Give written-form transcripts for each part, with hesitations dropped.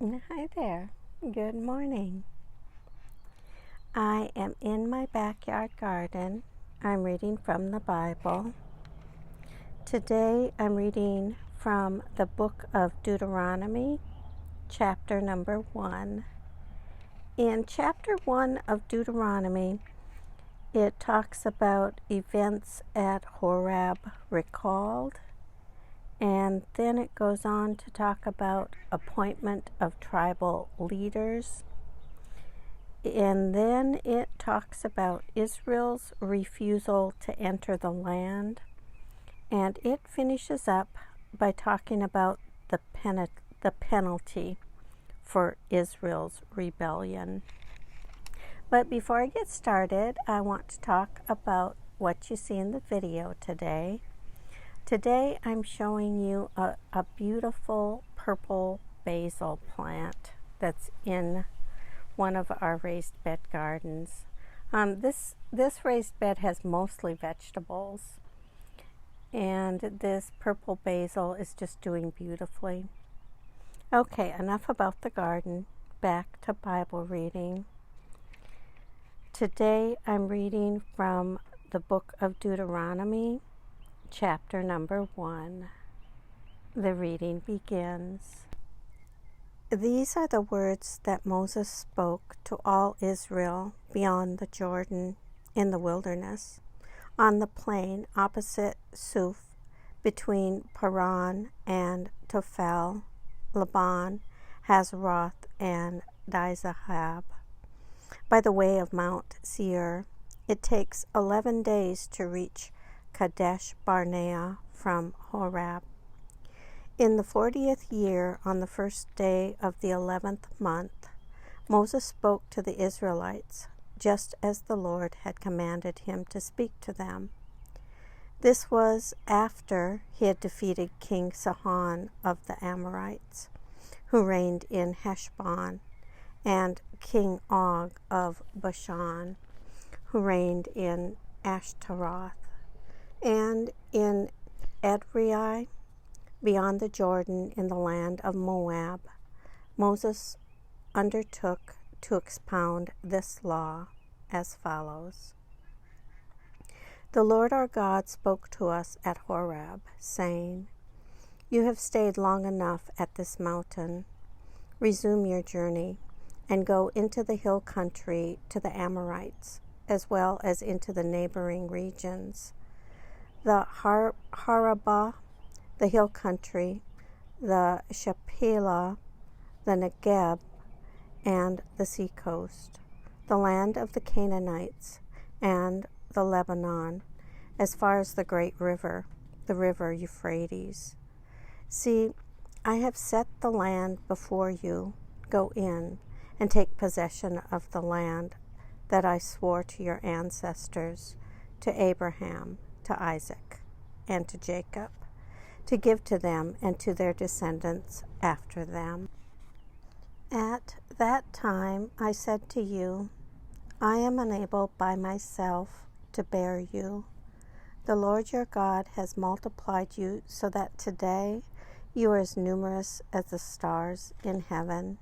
Hi there. Good morning. I am in my backyard garden. I'm reading from the Bible. Today I'm reading from the book of Deuteronomy, chapter number 1. In chapter 1 of Deuteronomy, it talks about events at Horeb recalled, and then it goes on to talk about appointment of tribal leaders. And then it talks about Israel's refusal to enter the land. And it finishes up by talking about the penalty for Israel's rebellion. But before I get started, I want to talk about what you see in the video today. Today I'm showing you a beautiful purple basil plant that's in one of our raised bed gardens. This raised bed has mostly vegetables, and this purple basil is just doing beautifully. Okay, enough about the garden. Back to Bible reading. Today I'm reading from the book of Deuteronomy, chapter number 1. The reading begins. These are the words that Moses spoke to all Israel beyond the Jordan in the wilderness, on the plain opposite Suf, between Paran and Tophel, Laban, Hazeroth, and Dizahab. By the way of Mount Seir, it takes 11 days to reach Kadesh Barnea from Horeb. In the 40th year, on the first day of the 11th month, Moses spoke to the Israelites, just as the Lord had commanded him to speak to them. This was after he had defeated King Sihon of the Amorites, who reigned in Heshbon, and King Og of Bashan, who reigned in Ashtaroth, and in Edrei, beyond the Jordan in the land of Moab. Moses undertook to expound this law as follows. The Lord our God spoke to us at Horeb, saying, You have stayed long enough at this mountain. Resume your journey and go into the hill country to the Amorites, as well as into the neighboring regions, the Harabah, the hill country, the Shephelah, the Negeb, and the seacoast, the land of the Canaanites, and the Lebanon, as far as the great river, the river Euphrates. See, I have set the land before you. Go in and take possession of the land that I swore to your ancestors, to Abraham, to Isaac, and to Jacob, to give to them and to their descendants after them. At that time I said to you, I am unable by myself to bear you. The Lord your God has multiplied you so that today you are as numerous as the stars in heaven.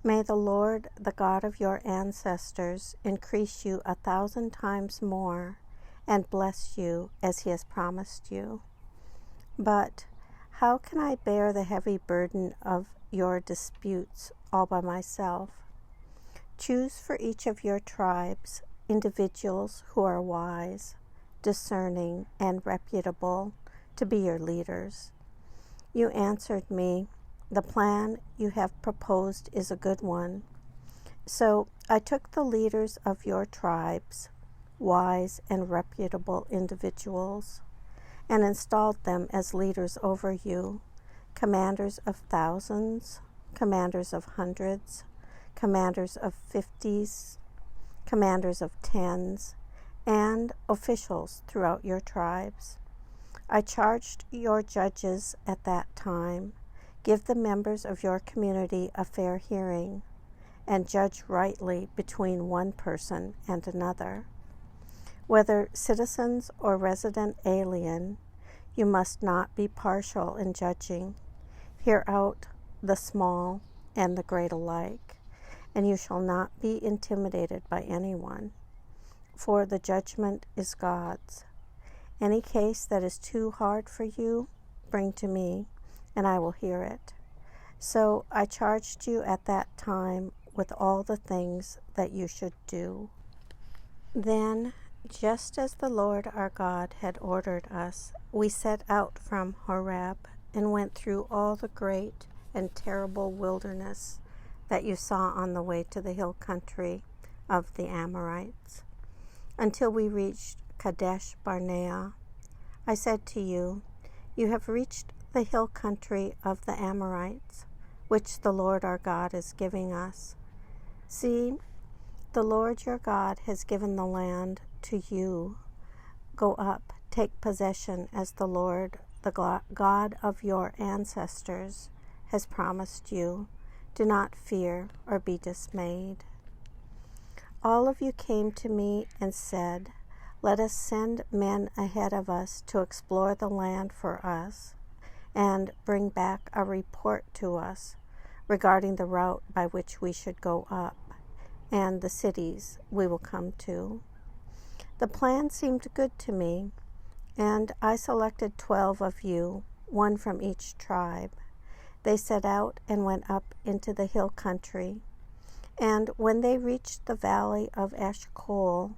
May the Lord, the God of your ancestors, increase you 1,000 times more and bless you as he has promised you. But how can I bear the heavy burden of your disputes all by myself? Choose for each of your tribes individuals who are wise, discerning, and reputable to be your leaders. You answered me, the plan you have proposed is a good one. So I took the leaders of your tribes, wise and reputable individuals, and installed them as leaders over you, commanders of thousands, commanders of hundreds, commanders of 50s, commanders of 10s, and officials throughout your tribes. I charged your judges at that time, give the members of your community a fair hearing, and judge rightly between one person and another. Whether citizens or resident alien, you must not be partial in judging. Hear out the small and the great alike, and you shall not be intimidated by anyone, for the judgment is God's. Any case that is too hard for you, bring to me, and I will hear it. So I charged you at that time with all the things that you should do. Then, just as the Lord our God had ordered us, we set out from Horeb and went through all the great and terrible wilderness that you saw on the way to the hill country of the Amorites, until we reached Kadesh Barnea. I said to you, you have reached the hill country of the Amorites, which the Lord our God is giving us. See, the Lord your God has given the land to you. Go up, take possession as the Lord, the God of your ancestors, has promised you. Do not fear or be dismayed. All of you came to me and said, let us send men ahead of us to explore the land for us and bring back a report to us regarding the route by which we should go up and the cities we will come to. The plan seemed good to me, and I selected 12 of you, one from each tribe. They set out and went up into the hill country, and when they reached the valley of Eshcol,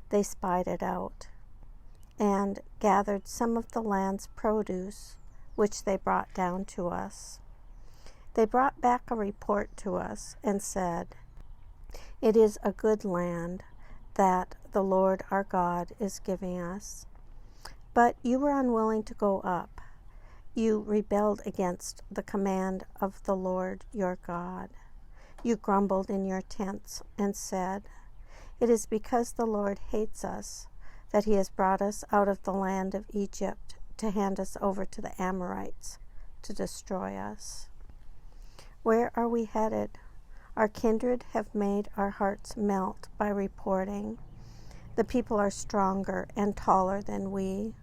they spied it out and gathered some of the land's produce, which they brought down to us. They brought back a report to us and said, it is a good land that the Lord our God is giving us. But you were unwilling to go up. You rebelled against the command of the Lord your God. You grumbled in your tents and said, it is because the Lord hates us that he has brought us out of the land of Egypt to hand us over to the Amorites to destroy us. Where are we headed? Our kindred have made our hearts melt by reporting. The people are stronger and taller than we.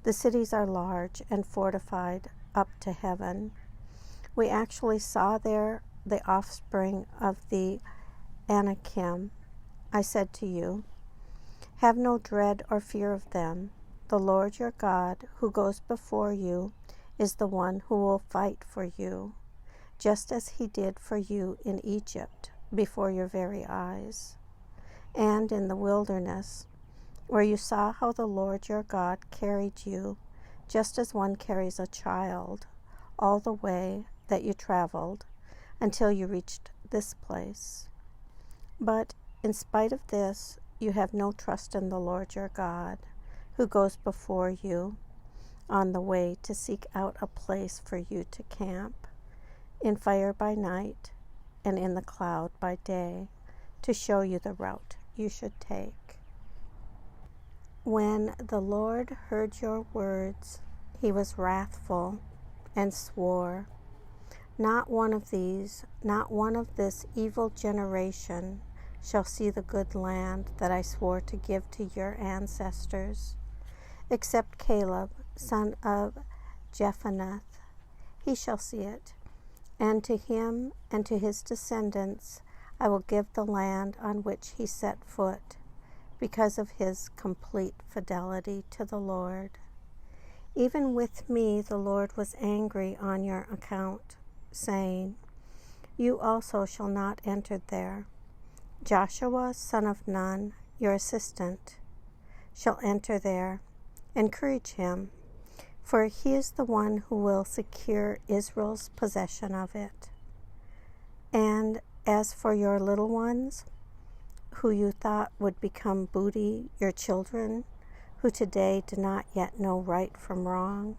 The cities are large and fortified up to heaven. We actually saw there the offspring of the Anakim. I said to you, have no dread or fear of them. The Lord your God, who goes before you, is the one who will fight for you, just as he did for you in Egypt before your very eyes, and in the wilderness, where you saw how the Lord your God carried you, just as one carries a child, all the way that you traveled until you reached this place. But in spite of this, you have no trust in the Lord your God, who goes before you on the way to seek out a place for you to camp, in fire by night and in the cloud by day, to show you the route you should take. When the Lord heard your words, he was wrathful and swore, not one of this evil generation shall see the good land that I swore to give to your ancestors, except Caleb, son of Jephunneh. He shall see it, and to him and to his descendants I will give the land on which he set foot, because of his complete fidelity to the Lord. Even with me the Lord was angry on your account, saying, you also shall not enter there. Joshua, son of Nun, your assistant, shall enter there. Encourage him, for he is the one who will secure Israel's possession of it. And as for your little ones, who you thought would become booty, your children, who today do not yet know right from wrong,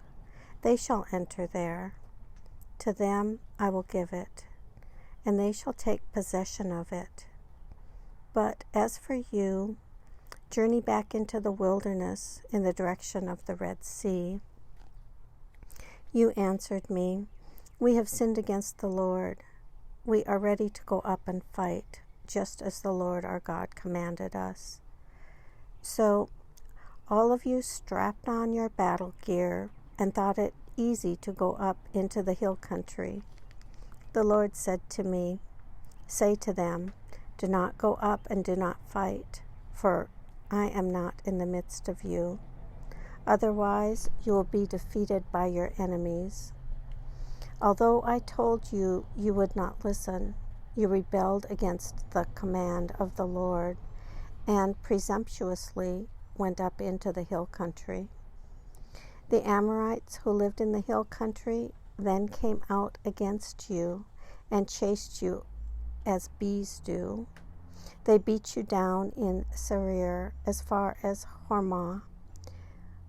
they shall enter there. To them I will give it, and they shall take possession of it. But as for you, journey back into the wilderness in the direction of the Red Sea. You answered me, we have sinned against the Lord. We are ready to go up and fight, just as the Lord our God commanded us. So all of you strapped on your battle gear and thought it easy to go up into the hill country. The Lord said to me, "Say to them, do not go up and do not fight, for I am not in the midst of you. Otherwise, you will be defeated by your enemies." Although I told you, you would not listen. You rebelled against the command of the Lord and presumptuously went up into the hill country. The Amorites who lived in the hill country then came out against you and chased you as bees do. They beat you down in Seir as far as Horeb.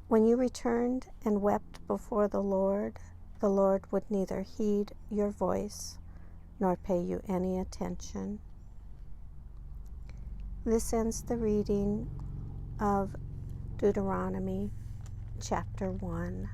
When you returned and wept before the Lord would neither heed your voice nor pay you any attention. This ends the reading of Deuteronomy chapter 1.